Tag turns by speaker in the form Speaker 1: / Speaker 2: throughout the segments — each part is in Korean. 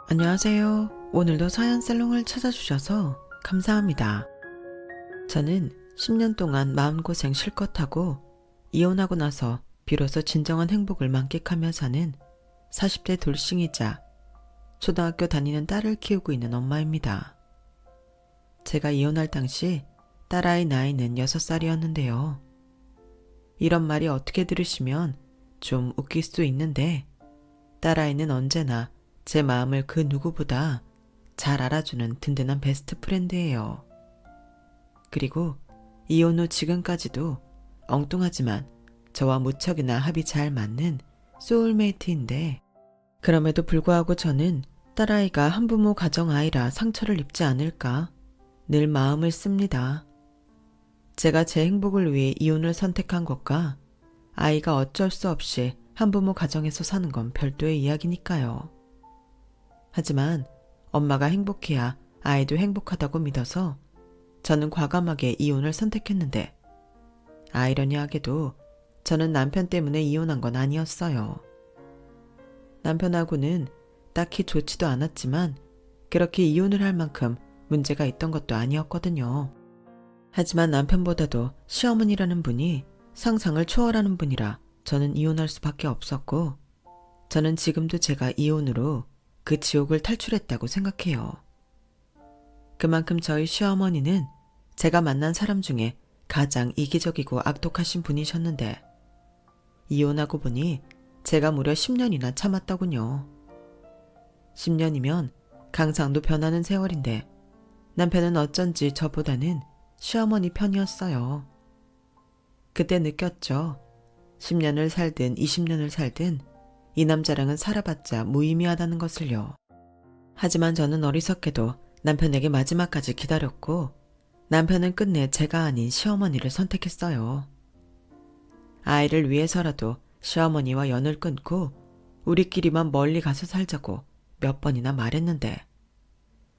Speaker 1: 안녕하세요. 오늘도 서연살롱을 찾아주셔서 감사합니다. 저는 10년 동안 마음고생 실컷 하고 이혼하고 나서 비로소 진정한 행복을 만끽하며 사는 40대 돌싱이자 초등학교 다니는 딸을 키우고 있는 엄마입니다. 제가 이혼할 당시 딸아이 나이는 6살이었는데요. 이런 말이 어떻게 들으시면 좀 웃길 수 있는데 딸아이는 언제나 제 마음을 그 누구보다 잘 알아주는 든든한 베스트 프렌드예요. 그리고 이혼 후 지금까지도 엉뚱하지만 저와 무척이나 합이 잘 맞는 소울메이트인데, 그럼에도 불구하고 저는 딸아이가 한부모 가정 아이라 상처를 입지 않을까 늘 마음을 씁니다. 제가 제 행복을 위해 이혼을 선택한 것과 아이가 어쩔 수 없이 한부모 가정에서 사는 건 별도의 이야기니까요. 하지만 엄마가 행복해야 아이도 행복하다고 믿어서 저는 과감하게 이혼을 선택했는데, 아이러니하게도 저는 남편 때문에 이혼한 건 아니었어요. 남편하고는 딱히 좋지도 않았지만 그렇게 이혼을 할 만큼 문제가 있던 것도 아니었거든요. 하지만 남편보다도 시어머니라는 분이 상상을 초월하는 분이라 저는 이혼할 수밖에 없었고, 저는 지금도 제가 이혼으로 그 지옥을 탈출했다고 생각해요. 그만큼 저희 시어머니는 제가 만난 사람 중에 가장 이기적이고 악독하신 분이셨는데, 이혼하고 보니 제가 무려 10년이나 참았더군요. 10년이면 강상도 변하는 세월인데 남편은 어쩐지 저보다는 시어머니 편이었어요. 그때 느꼈죠. 10년을 살든 20년을 살든 이 남자랑은 살아봤자 무의미하다는 것을요. 하지만 저는 어리석게도 남편에게 마지막까지 기다렸고, 남편은 끝내 제가 아닌 시어머니를 선택했어요. 아이를 위해서라도 시어머니와 연을 끊고 우리끼리만 멀리 가서 살자고 몇 번이나 말했는데,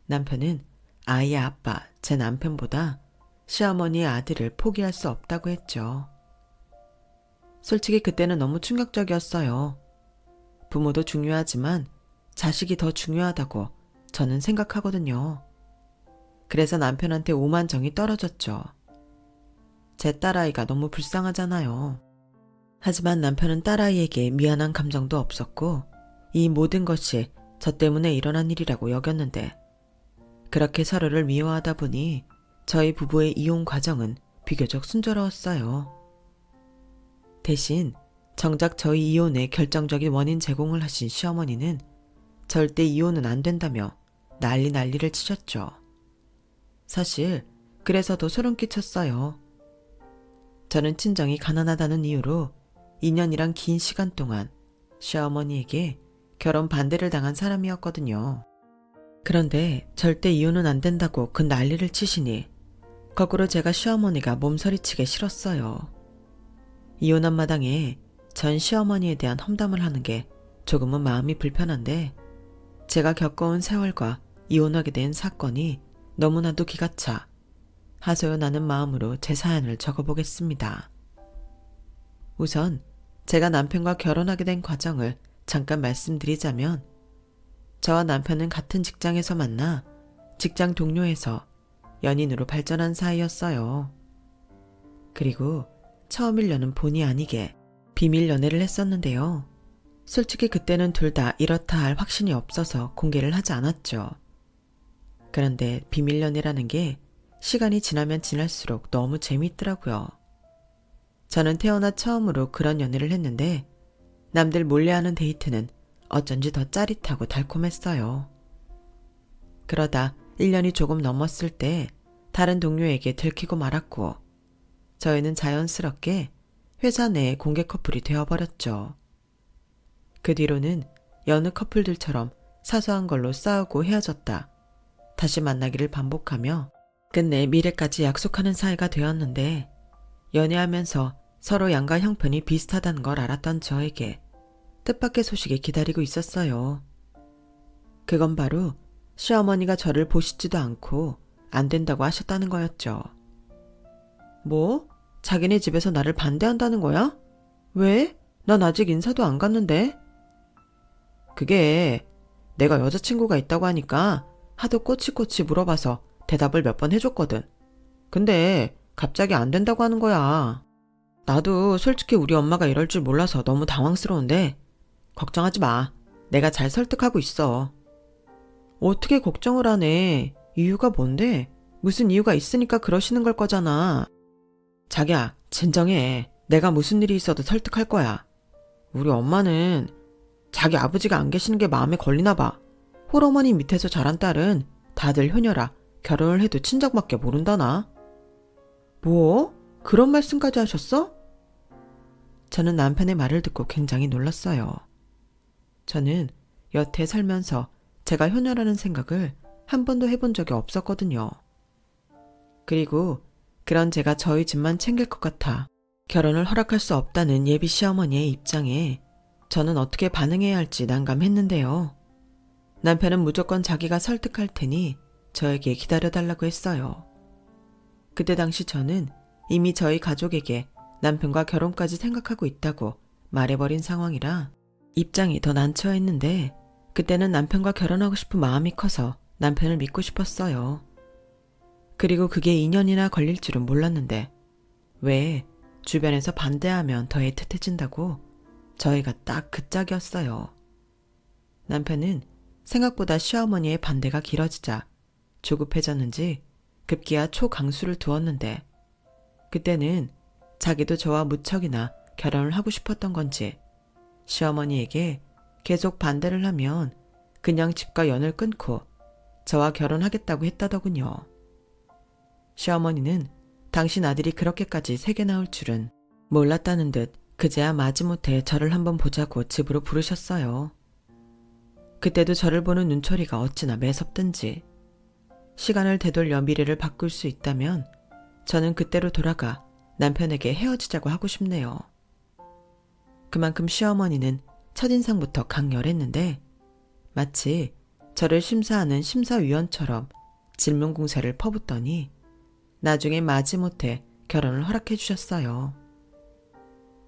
Speaker 1: 남편은 아이의 아빠, 제 남편보다 시어머니의 아들을 포기할 수 없다고 했죠. 솔직히 그때는 너무 충격적이었어요. 부모도 중요하지만 자식이 더 중요하다고 저는 생각하거든요. 그래서 남편한테 오만정이 떨어졌죠. 제 딸아이가 너무 불쌍하잖아요. 하지만 남편은 딸아이에게 미안한 감정도 없었고 이 모든 것이 저 때문에 일어난 일이라고 여겼는데, 그렇게 서로를 미워하다 보니 저희 부부의 이혼 과정은 비교적 순조로웠어요. 대신 정작 저희 이혼의 결정적인 원인 제공을 하신 시어머니는 절대 이혼은 안 된다며 난리를 치셨죠. 사실 그래서 더 소름 끼쳤어요. 저는 친정이 가난하다는 이유로 2년이란 긴 시간 동안 시어머니에게 결혼 반대를 당한 사람이었거든요. 그런데 절대 이혼은 안 된다고 그 난리를 치시니 거꾸로 제가 시어머니가 몸서리치게 싫었어요. 이혼한 마당에 전 시어머니에 대한 험담을 하는 게 조금은 마음이 불편한데, 제가 겪어온 세월과 이혼하게 된 사건이 너무나도 기가 차 하소연하는 마음으로 제 사연을 적어보겠습니다. 우선 제가 남편과 결혼하게 된 과정을 잠깐 말씀드리자면, 저와 남편은 같은 직장에서 만나 직장 동료에서 연인으로 발전한 사이였어요. 그리고 처음 1년은 본의 아니게 비밀 연애를 했었는데요. 솔직히 그때는 둘 다 이렇다 할 확신이 없어서 공개를 하지 않았죠. 그런데 비밀 연애라는 게 시간이 지나면 지날수록 너무 재미있더라고요. 저는 태어나 처음으로 그런 연애를 했는데 남들 몰래하는 데이트는 어쩐지 더 짜릿하고 달콤했어요. 그러다 1년이 조금 넘었을 때 다른 동료에게 들키고 말았고, 저희는 자연스럽게 회사 내 공개 커플이 되어버렸죠. 그 뒤로는 여느 커플들처럼 사소한 걸로 싸우고 헤어졌다 다시 만나기를 반복하며 끝내 미래까지 약속하는 사이가 되었는데, 연애하면서 서로 양가 형편이 비슷하다는 걸 알았던 저에게 뜻밖의 소식이 기다리고 있었어요. 그건 바로 시어머니가 저를 보시지도 않고 안 된다고 하셨다는 거였죠. 뭐? 자기네 집에서 나를 반대한다는 거야? 왜? 난 아직 인사도 안 갔는데. 그게 내가 여자친구가 있다고 하니까 하도 꼬치꼬치 물어봐서 대답을 몇 번 해줬거든. 근데 갑자기 안 된다고 하는 거야. 나도 솔직히 우리 엄마가 이럴 줄 몰라서 너무 당황스러운데 걱정하지 마. 내가 잘 설득하고 있어. 어떻게 걱정을 하네. 이유가 뭔데? 무슨 이유가 있으니까 그러시는 걸 거잖아. 자기야, 진정해. 내가 무슨 일이 있어도 설득할 거야. 우리 엄마는 자기 아버지가 안 계시는 게 마음에 걸리나 봐. 홀어머니 밑에서 자란 딸은 다들 효녀라. 결혼을 해도 친정밖에 모른다나? 뭐? 그런 말씀까지 하셨어? 저는 남편의 말을 듣고 굉장히 놀랐어요. 저는 여태 살면서 제가 효녀라는 생각을 한 번도 해본 적이 없었거든요. 그리고 그런 제가 저희 집만 챙길 것 같아 결혼을 허락할 수 없다는 예비 시어머니의 입장에 저는 어떻게 반응해야 할지 난감했는데요. 남편은 무조건 자기가 설득할 테니 저에게 기다려달라고 했어요. 그때 당시 저는 이미 저희 가족에게 남편과 결혼까지 생각하고 있다고 말해버린 상황이라 입장이 더 난처했는데 그때는 남편과 결혼하고 싶은 마음이 커서 남편을 믿고 싶었어요. 그리고 그게 2년이나 걸릴 줄은 몰랐는데 왜 주변에서 반대하면 더 애틋해진다고 저희가 딱 그 짝이었어요. 남편은 생각보다 시어머니의 반대가 길어지자 조급해졌는지 급기야 초강수를 두었는데 그때는 자기도 저와 무척이나 결혼을 하고 싶었던 건지 시어머니에게 계속 반대를 하면 그냥 집과 연을 끊고 저와 결혼하겠다고 했다더군요. 시어머니는 당신 아들이 그렇게까지 세게 나올 줄은 몰랐다는 듯 그제야 마지못해 저를 한번 보자고 집으로 부르셨어요. 그때도 저를 보는 눈초리가 어찌나 매섭든지 시간을 되돌려 미래를 바꿀 수 있다면 저는 그때로 돌아가 남편에게 헤어지자고 하고 싶네요. 그만큼 시어머니는 첫인상부터 강렬했는데 마치 저를 심사하는 심사위원처럼 질문 공세를 퍼붓더니 나중에 마지못해 결혼을 허락해 주셨어요.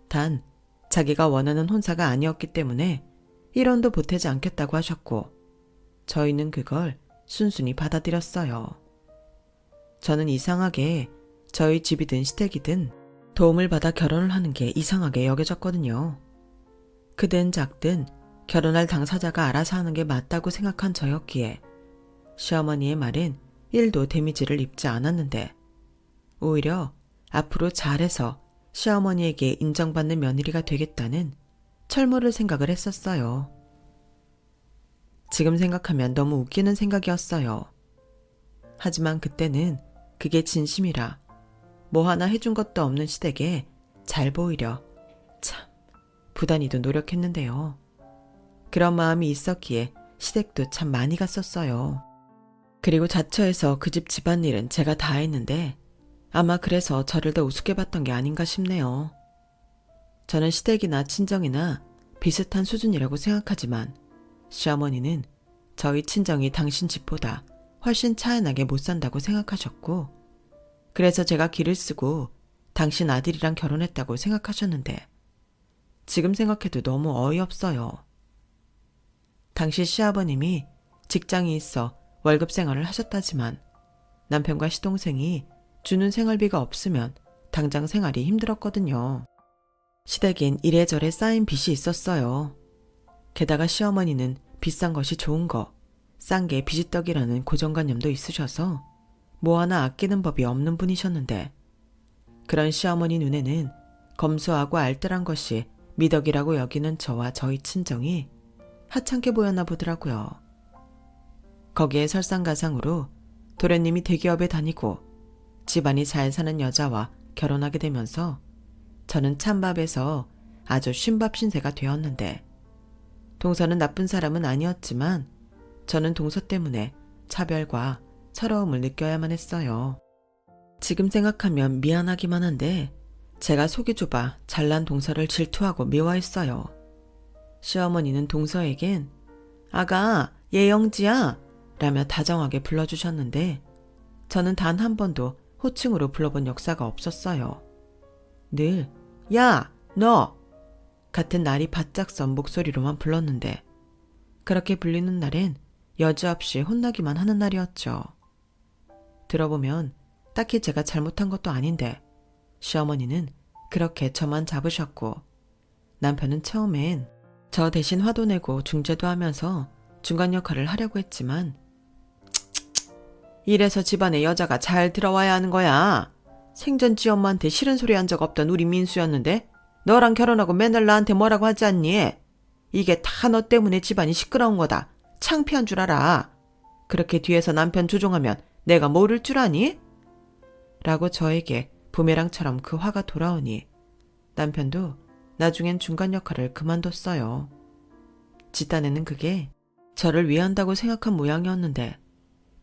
Speaker 1: 단 자기가 원하는 혼사가 아니었기 때문에 1원도 보태지 않겠다고 하셨고 저희는 그걸 순순히 받아들였어요. 저는 이상하게 저희 집이든 시댁이든 도움을 받아 결혼을 하는 게 이상하게 여겨졌거든요. 크든 작든 결혼할 당사자가 알아서 하는 게 맞다고 생각한 저였기에 시어머니의 말엔 1도 데미지를 입지 않았는데 오히려 앞으로 잘해서 시어머니에게 인정받는 며느리가 되겠다는 철모를 생각을 했었어요. 지금 생각하면 너무 웃기는 생각이었어요. 하지만 그때는 그게 진심이라 뭐 하나 해준 것도 없는 시댁에 잘 보이려 참 부단히도 노력했는데요. 그런 마음이 있었기에 시댁도 참 많이 갔었어요. 그리고 자처해서 그 집 집안일은 제가 다 했는데 아마 그래서 저를 더 우습게 봤던 게 아닌가 싶네요. 저는 시댁이나 친정이나 비슷한 수준이라고 생각하지만 시어머니는 저희 친정이 당신 집보다 훨씬 차이나게 못 산다고 생각하셨고 그래서 제가 기를 쓰고 당신 아들이랑 결혼했다고 생각하셨는데 지금 생각해도 너무 어이없어요. 당시 시아버님이 직장이 있어 월급 생활을 하셨다지만 남편과 시동생이 주는 생활비가 없으면 당장 생활이 힘들었거든요. 시댁엔 이래저래 쌓인 빚이 있었어요. 게다가 시어머니는 비싼 것이 좋은 거, 싼 게 비지떡이라는 고정관념도 있으셔서 뭐 하나 아끼는 법이 없는 분이셨는데 그런 시어머니 눈에는 검소하고 알뜰한 것이 미덕이라고 여기는 저와 저희 친정이 하찮게 보였나 보더라고요. 거기에 설상가상으로 도련님이 대기업에 다니고 집안이 잘 사는 여자와 결혼하게 되면서 저는 찬밥에서 아주 쉰밥 신세가 되었는데 동서는 나쁜 사람은 아니었지만 저는 동서 때문에 차별과 서러움을 느껴야만 했어요. 지금 생각하면 미안하기만 한데 제가 속이 좁아 잘난 동서를 질투하고 미워했어요. 시어머니는 동서에겐 아가 예영지야 라며 다정하게 불러주셨는데 저는 단 한 번도 호칭으로 불러본 역사가 없었어요. 늘 야, 너! 같은 날이 바짝 선 목소리로만 불렀는데 그렇게 불리는 날엔 여지없이 혼나기만 하는 날이었죠. 들어보면 딱히 제가 잘못한 것도 아닌데 시어머니는 그렇게 저만 잡으셨고 남편은 처음엔 저 대신 화도 내고 중재도 하면서 중간 역할을 하려고 했지만 이래서 집안에 여자가 잘 들어와야 하는 거야. 생전지 엄마한테 싫은 소리 한 적 없던 우리 민수였는데 너랑 결혼하고 맨날 나한테 뭐라고 하지 않니? 이게 다 너 때문에 집안이 시끄러운 거다. 창피한 줄 알아. 그렇게 뒤에서 남편 조종하면 내가 모를 줄 아니? 라고 저에게 부메랑처럼 그 화가 돌아오니 남편도 나중엔 중간 역할을 그만뒀어요. 집단에는 그게 저를 위한다고 생각한 모양이었는데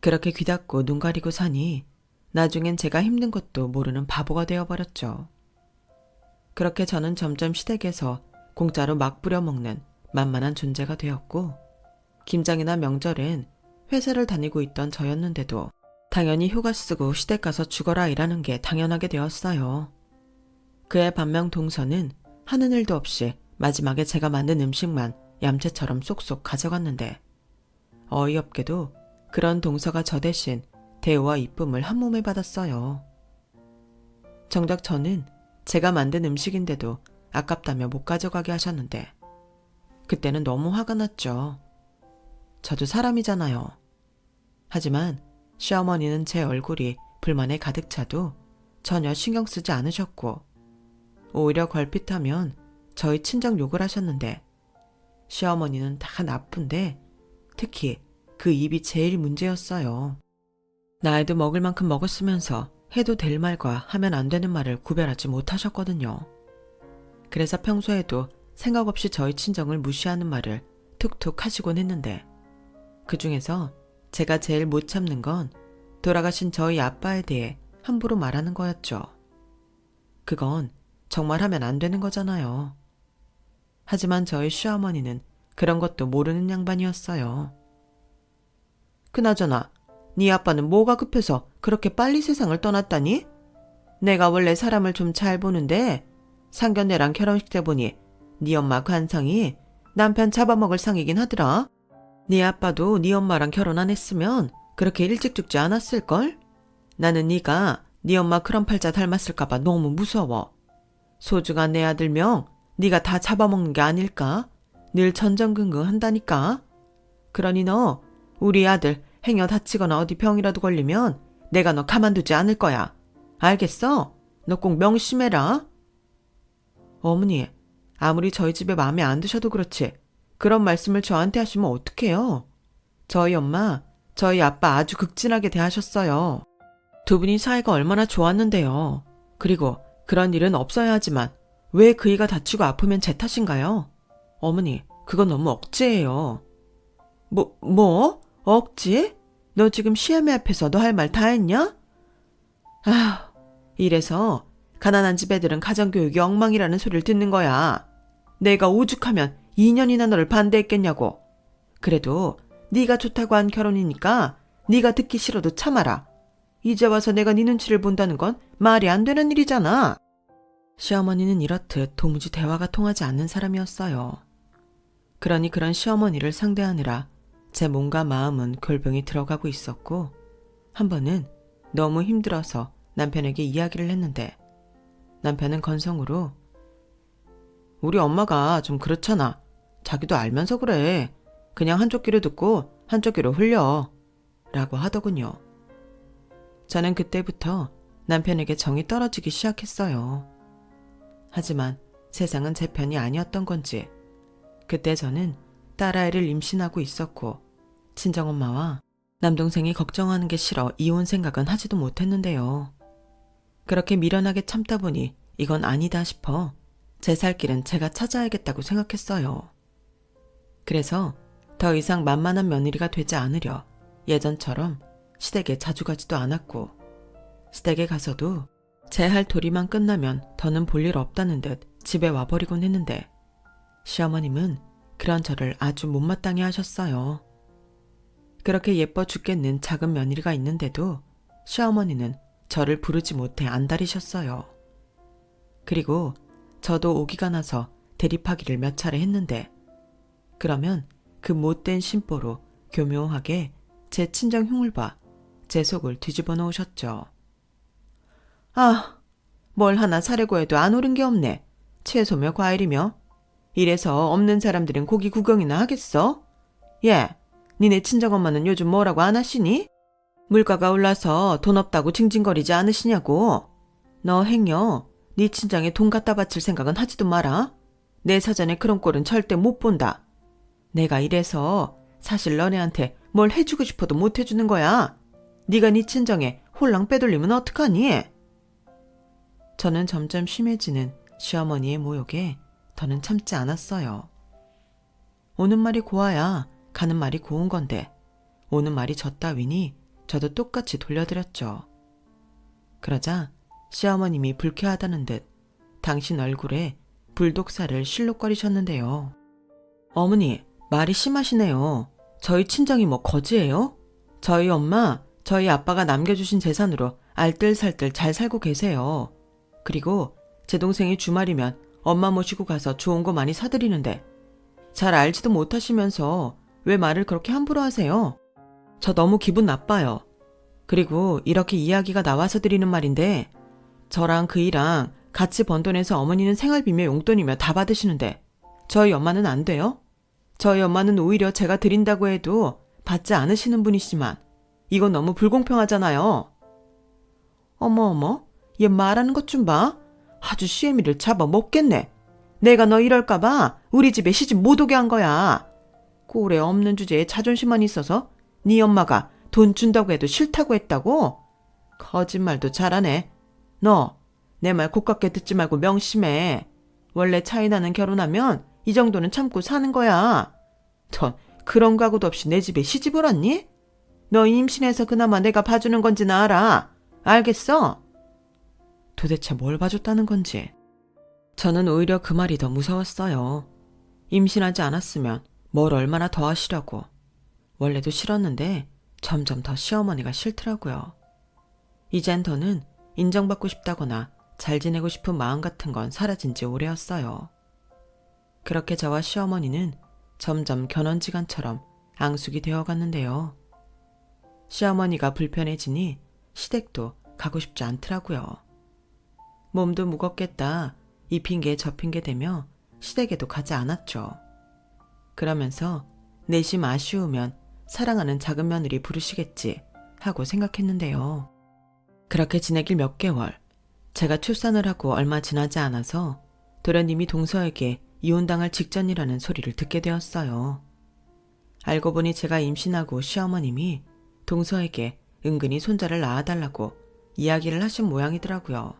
Speaker 1: 그렇게 귀 닫고 눈 가리고 사니 나중엔 제가 힘든 것도 모르는 바보가 되어버렸죠. 그렇게 저는 점점 시댁에서 공짜로 막 부려먹는 만만한 존재가 되었고 김장이나 명절엔 회사를 다니고 있던 저였는데도 당연히 휴가 쓰고 시댁 가서 죽어라 일하는 게 당연하게 되었어요. 그의 반면 동서는 하는 일도 없이 마지막에 제가 만든 음식만 얌체처럼 쏙쏙 가져갔는데 어이없게도 그런 동서가 저 대신 대우와 이쁨을 한 몸에 받았어요. 정작 저는 제가 만든 음식인데도 아깝다며 못 가져가게 하셨는데 그때는 너무 화가 났죠. 저도 사람이잖아요. 하지만 시어머니는 제 얼굴이 불만에 가득 차도 전혀 신경 쓰지 않으셨고 오히려 걸핏하면 저희 친정 욕을 하셨는데 시어머니는 다 나쁜데 특히 그 입이 제일 문제였어요. 나이도 먹을 만큼 먹었으면서 해도 될 말과 하면 안 되는 말을 구별하지 못하셨거든요. 그래서 평소에도 생각 없이 저희 친정을 무시하는 말을 툭툭 하시곤 했는데 그 중에서 제가 제일 못 참는 건 돌아가신 저희 아빠에 대해 함부로 말하는 거였죠. 그건 정말 하면 안 되는 거잖아요. 하지만 저희 시어머니는 그런 것도 모르는 양반이었어요. 그나저나 네 아빠는 뭐가 급해서 그렇게 빨리 세상을 떠났다니? 내가 원래 사람을 좀 잘 보는데 상견례랑 결혼식 때 보니 네 엄마 관상이 남편 잡아먹을 상이긴 하더라. 네 아빠도 네 엄마랑 결혼 안 했으면 그렇게 일찍 죽지 않았을걸? 나는 네가 네 엄마 그런 팔자 닮았을까봐 너무 무서워. 소중한 내 아들 명 네가 다 잡아먹는 게 아닐까? 늘 전전긍긍 한다니까. 그러니 너 우리 아들 행여 다치거나 어디 병이라도 걸리면 내가 너 가만두지 않을 거야. 알겠어? 너 꼭 명심해라. 어머니, 아무리 저희 집에 마음에 안 드셔도 그렇지 그런 말씀을 저한테 하시면 어떡해요? 저희 엄마, 저희 아빠 아주 극진하게 대하셨어요. 두 분이 사이가 얼마나 좋았는데요. 그리고 그런 일은 없어야 하지만 왜 그이가 다치고 아프면 제 탓인가요? 어머니, 그건 너무 억지예요. 뭐? 억지? 너 지금 시애미 앞에서 너 할 말 다 했냐? 아, 이래서 가난한 집 애들은 가정교육이 엉망이라는 소리를 듣는 거야. 내가 오죽하면 2년이나 너를 반대했겠냐고. 그래도 네가 좋다고 한 결혼이니까 네가 듣기 싫어도 참아라. 이제 와서 내가 네 눈치를 본다는 건 말이 안 되는 일이잖아. 시어머니는 이렇듯 도무지 대화가 통하지 않는 사람이었어요. 그러니 그런 시어머니를 상대하느라 제 몸과 마음은 골병이 들어가고 있었고 한 번은 너무 힘들어서 남편에게 이야기를 했는데 남편은 건성으로 우리 엄마가 좀 그렇잖아. 자기도 알면서 그래. 그냥 한쪽 귀로 듣고 한쪽 귀로 흘려. 라고 하더군요. 저는 그때부터 남편에게 정이 떨어지기 시작했어요. 하지만 세상은 제 편이 아니었던 건지 그때 저는 딸아이를 임신하고 있었고 친정엄마와 남동생이 걱정하는 게 싫어 이혼 생각은 하지도 못했는데요. 그렇게 미련하게 참다 보니 이건 아니다 싶어 제 살 길은 제가 찾아야겠다고 생각했어요. 그래서 더 이상 만만한 며느리가 되지 않으려 예전처럼 시댁에 자주 가지도 않았고 시댁에 가서도 제 할 도리만 끝나면 더는 볼 일 없다는 듯 집에 와버리곤 했는데 시어머님은 그런 저를 아주 못마땅해 하셨어요. 그렇게 예뻐 죽겠는 작은 며느리가 있는데도 시어머니는 저를 부르지 못해 안달이셨어요. 그리고 저도 오기가 나서 대립하기를 몇 차례 했는데 그러면 그 못된 심보로 교묘하게 제 친정 흉을 봐 제 속을 뒤집어 놓으셨죠. 아, 뭘 하나 사려고 해도 안 오른 게 없네. 채소며 과일이며. 이래서 없는 사람들은 고기 구경이나 하겠어? 예, 니네 친정엄마는 요즘 뭐라고 안 하시니? 물가가 올라서 돈 없다고 징징거리지 않으시냐고. 너 행여 네 친정에 돈 갖다 바칠 생각은 하지도 마라. 내 사전에 그런 꼴은 절대 못 본다. 내가 이래서 사실 너네한테 뭘 해주고 싶어도 못 해주는 거야. 네가 네 친정에 홀랑 빼돌리면 어떡하니? 저는 점점 심해지는 시어머니의 모욕에 더는 참지 않았어요. 오는 말이 고와야 가는 말이 고운 건데 오는 말이 저 따위니 저도 똑같이 돌려드렸죠. 그러자 시어머님이 불쾌하다는 듯 당신 얼굴에 불독사를 실룩거리셨는데요. 어머니, 말이 심하시네요. 저희 친정이 뭐 거지예요? 저희 엄마, 저희 아빠가 남겨주신 재산으로 알뜰살뜰 잘 살고 계세요. 그리고 제 동생이 주말이면 엄마 모시고 가서 좋은 거 많이 사드리는데 잘 알지도 못하시면서 왜 말을 그렇게 함부로 하세요? 저 너무 기분 나빠요. 그리고 이렇게 이야기가 나와서 드리는 말인데 저랑 그이랑 같이 번 돈에서 어머니는 생활비며 용돈이며 다 받으시는데 저희 엄마는 안 돼요? 저희 엄마는 오히려 제가 드린다고 해도 받지 않으시는 분이시지만 이건 너무 불공평하잖아요. 어머, 얘 말하는 것 좀 봐. 아주 시애미를 잡아 먹겠네. 내가 너 이럴까봐 우리 집에 시집 못 오게 한 거야. 꼴에 없는 주제에 자존심만 있어서 네 엄마가 돈 준다고 해도 싫다고 했다고? 거짓말도 잘하네. 너 내 말 고깝게 듣지 말고 명심해. 원래 차이나는 결혼하면 이 정도는 참고 사는 거야. 넌 그런 각오도 없이 내 집에 시집을 왔니? 너 임신해서 그나마 내가 봐주는 건지는 알아. 알겠어? 도대체 뭘 봐줬다는 건지. 저는 오히려 그 말이 더 무서웠어요. 임신하지 않았으면 뭘 얼마나 더 하시려고. 원래도 싫었는데 점점 더 시어머니가 싫더라고요. 이젠 더는 인정받고 싶다거나 잘 지내고 싶은 마음 같은 건 사라진 지 오래였어요. 그렇게 저와 시어머니는 점점 견원지간처럼 앙숙이 되어갔는데요. 시어머니가 불편해지니 시댁도 가고 싶지 않더라고요. 몸도 무겁겠다 이 핑계 저 핑계 대며 시댁에도 가지 않았죠. 그러면서 내심 아쉬우면 사랑하는 작은 며느리 부르시겠지 하고 생각했는데요. 그렇게 지내길 몇 개월, 제가 출산을 하고 얼마 지나지 않아서 도련님이 동서에게 이혼당할 직전이라는 소리를 듣게 되었어요. 알고 보니 제가 임신하고 시어머님이 동서에게 은근히 손자를 낳아달라고 이야기를 하신 모양이더라고요.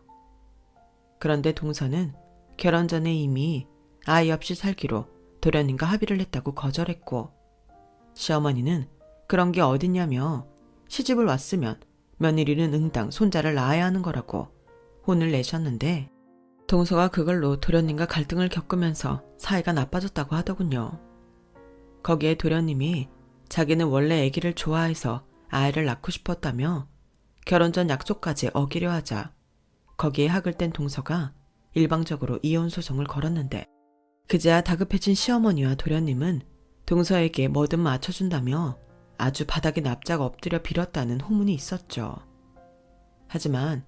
Speaker 1: 그런데 동서는 결혼 전에 이미 아이 없이 살기로 도련님과 합의를 했다고 거절했고 시어머니는 그런 게 어딨냐며 시집을 왔으면 며느리는 응당 손자를 낳아야 하는 거라고 혼을 내셨는데 동서가 그걸로 도련님과 갈등을 겪으면서 사이가 나빠졌다고 하더군요. 거기에 도련님이 자기는 원래 아기를 좋아해서 아이를 낳고 싶었다며 결혼 전 약속까지 어기려 하자 거기에 학을 뗀 동서가 일방적으로 이혼 소송을 걸었는데 그제야 다급해진 시어머니와 도련님은 동서에게 뭐든 맞춰준다며 아주 바닥에 납작 엎드려 빌었다는 후문이 있었죠. 하지만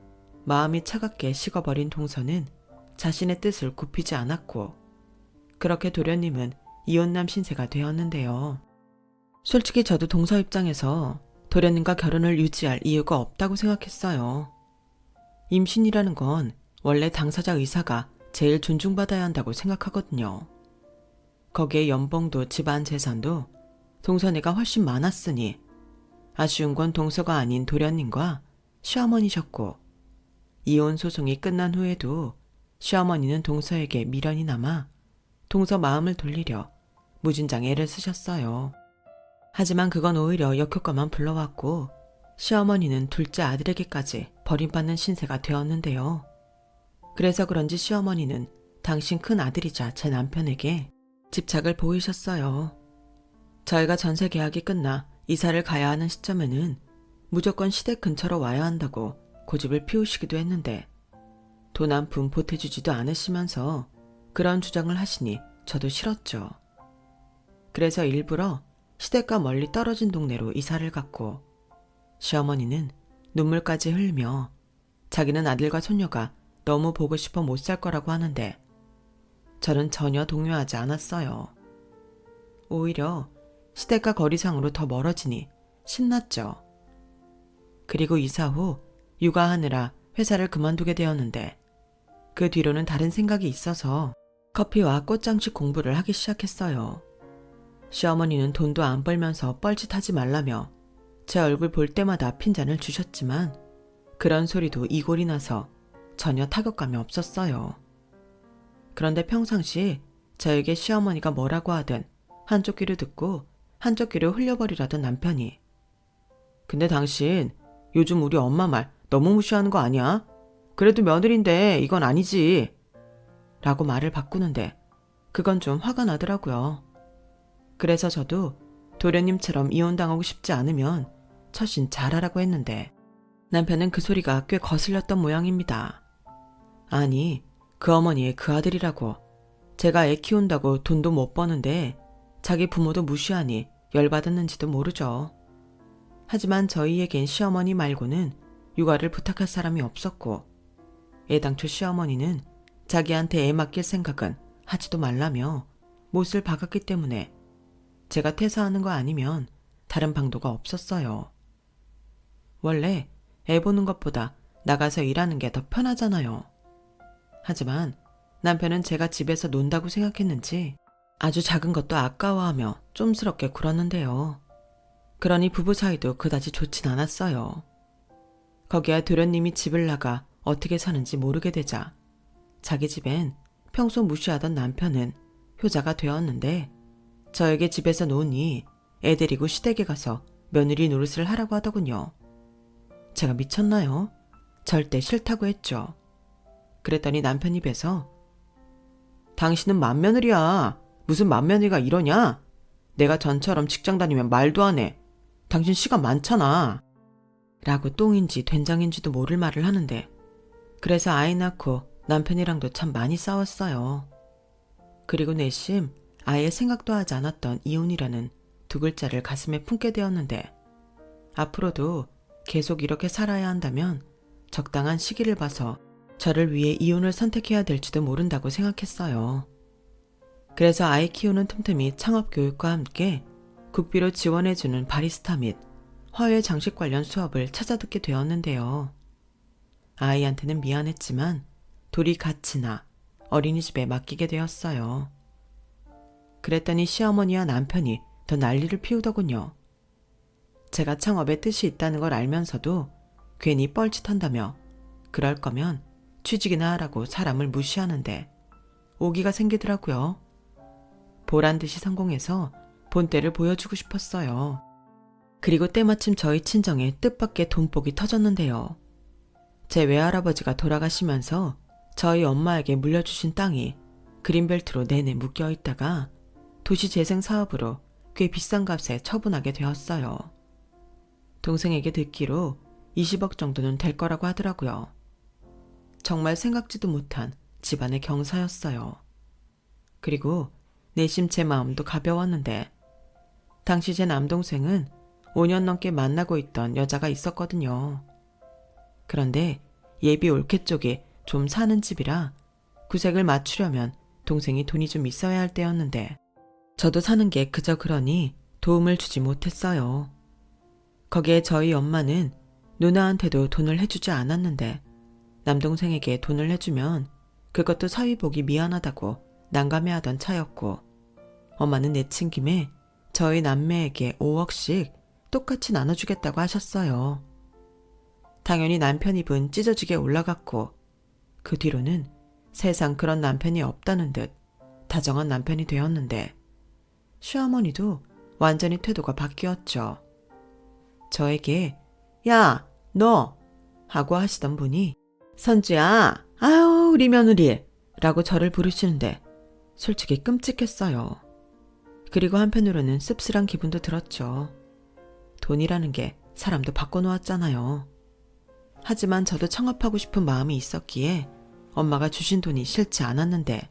Speaker 1: 마음이 차갑게 식어버린 동서는 자신의 뜻을 굽히지 않았고 그렇게 도련님은 이혼남 신세가 되었는데요. 솔직히 저도 동서 입장에서 도련님과 결혼을 유지할 이유가 없다고 생각했어요. 임신이라는 건 원래 당사자 의사가 제일 존중받아야 한다고 생각하거든요. 거기에 연봉도 집안 재산도 동서네가 훨씬 많았으니 아쉬운 건 동서가 아닌 도련님과 시어머니셨고 이혼 소송이 끝난 후에도 시어머니는 동서에게 미련이 남아 동서 마음을 돌리려 무진장 애를 쓰셨어요. 하지만 그건 오히려 역효과만 불러왔고 시어머니는 둘째 아들에게까지 버림받는 신세가 되었는데요. 그래서 그런지 시어머니는 당신 큰 아들이자 제 남편에게 집착을 보이셨어요. 저희가 전세 계약이 끝나 이사를 가야 하는 시점에는 무조건 시댁 근처로 와야 한다고 고집을 피우시기도 했는데 돈 한 푼 보태주지도 않으시면서 그런 주장을 하시니 저도 싫었죠. 그래서 일부러 시댁과 멀리 떨어진 동네로 이사를 갔고, 시어머니는 눈물까지 흘리며 자기는 아들과 손녀가 너무 보고 싶어 못 살 거라고 하는데, 저는 전혀 동요하지 않았어요. 오히려 시댁과 거리상으로 더 멀어지니 신났죠. 그리고 이사 후 육아하느라 회사를 그만두게 되었는데, 그 뒤로는 다른 생각이 있어서 커피와 꽃장식 공부를 하기 시작했어요. 시어머니는 돈도 안 벌면서 뻘짓하지 말라며 제 얼굴 볼 때마다 핀잔을 주셨지만, 그런 소리도 이골이 나서 전혀 타격감이 없었어요. 그런데 평상시 저에게 시어머니가 뭐라고 하든 한쪽 귀로 듣고 한쪽 귀로 흘려버리라던 남편이, 근데 당신 요즘 우리 엄마 말 너무 무시하는 거 아니야? 그래도 며느리인데 이건 아니지. 라고 말을 바꾸는데, 그건 좀 화가 나더라고요. 그래서 저도 도련님처럼 이혼당하고 싶지 않으면 처신 잘하라고 했는데, 남편은 그 소리가 꽤 거슬렸던 모양입니다. 아니, 그 어머니의 그 아들이라고. 제가 애 키운다고 돈도 못 버는데 자기 부모도 무시하니 열받았는지도 모르죠. 하지만 저희에겐 시어머니 말고는 육아를 부탁할 사람이 없었고, 애당초 시어머니는 자기한테 애 맡길 생각은 하지도 말라며 못을 박았기 때문에 제가 퇴사하는 거 아니면 다른 방도가 없었어요. 원래 애 보는 것보다 나가서 일하는 게 더 편하잖아요. 하지만 남편은 제가 집에서 논다고 생각했는지 아주 작은 것도 아까워하며 쫌스럽게 굴었는데요. 그러니 부부 사이도 그다지 좋진 않았어요. 거기에 도련님이 집을 나가 어떻게 사는지 모르게 되자 자기 집엔 평소 무시하던 남편은 효자가 되었는데, 저에게 집에서 노니 애 데리고 시댁에 가서 며느리 노릇을 하라고 하더군요. 제가 미쳤나요? 절대 싫다고 했죠. 그랬더니 남편 입에서, 당신은 맏며느리야. 무슨 맏며느리가 이러냐? 내가 전처럼 직장 다니면 말도 안 해. 당신 시간 많잖아. 라고 똥인지 된장인지도 모를 말을 하는데, 그래서 아이 낳고 남편이랑도 참 많이 싸웠어요. 그리고 내심 아예 생각도 하지 않았던 이혼이라는 두 글자를 가슴에 품게 되었는데, 앞으로도 계속 이렇게 살아야 한다면 적당한 시기를 봐서 저를 위해 이혼을 선택해야 될지도 모른다고 생각했어요. 그래서 아이 키우는 틈틈이 창업교육과 함께 국비로 지원해주는 바리스타 및 화훼 장식 관련 수업을 찾아 듣게 되었는데요. 아이한테는 미안했지만 둘이 같이 나 어린이집에 맡기게 되었어요. 그랬더니 시어머니와 남편이 더 난리를 피우더군요. 제가 창업에 뜻이 있다는 걸 알면서도 괜히 뻘짓한다며, 그럴 거면 취직이나 하라고 사람을 무시하는데 오기가 생기더라고요. 보란듯이 성공해서 본때를 보여주고 싶었어요. 그리고 때마침 저희 친정에 뜻밖의 돈복이 터졌는데요. 제 외할아버지가 돌아가시면서 저희 엄마에게 물려주신 땅이 그린벨트로 내내 묶여있다가 도시재생 사업으로 꽤 비싼 값에 처분하게 되었어요. 동생에게 듣기로 20억 정도는 될 거라고 하더라고요. 정말 생각지도 못한 집안의 경사였어요. 그리고 내심 제 마음도 가벼웠는데, 당시 제 남동생은 5년 넘게 만나고 있던 여자가 있었거든요. 그런데 예비 올케 쪽에 좀 사는 집이라 구색을 맞추려면 동생이 돈이 좀 있어야 할 때였는데, 저도 사는 게 그저 그러니 도움을 주지 못했어요. 거기에 저희 엄마는 누나한테도 돈을 해주지 않았는데, 남동생에게 돈을 해주면 그것도 사위 보기 미안하다고 난감해하던 차였고, 엄마는 내친 김에 저희 남매에게 5억씩 똑같이 나눠주겠다고 하셨어요. 당연히 남편 입은 찢어지게 올라갔고, 그 뒤로는 세상 그런 남편이 없다는 듯 다정한 남편이 되었는데, 시어머니도 완전히 태도가 바뀌었죠. 저에게 야, 너! 하고 하시던 분이 선주야, 아유 우리 며느리! 라고 저를 부르시는데 솔직히 끔찍했어요. 그리고 한편으로는 씁쓸한 기분도 들었죠. 돈이라는 게 사람도 바꿔놓았잖아요. 하지만 저도 창업하고 싶은 마음이 있었기에 엄마가 주신 돈이 싫지 않았는데,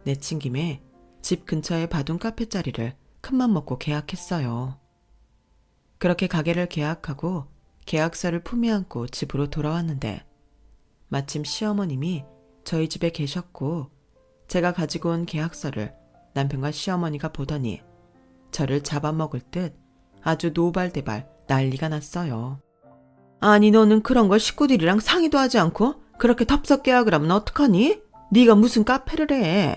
Speaker 1: 내친 김에 집 근처에 봐둔 카페 자리를 큰맘 먹고 계약했어요. 그렇게 가게를 계약하고 계약서를 품에 안고 집으로 돌아왔는데 마침 시어머님이 저희 집에 계셨고 제가 가지고 온 계약서를 남편과 시어머니가 보더니 저를 잡아먹을 듯 아주 노발대발 난리가 났어요. 아니 너는 그런 걸 식구들이랑 상의도 하지 않고 그렇게 덥석 계약을 하면 어떡하니? 네가 무슨 카페를 해?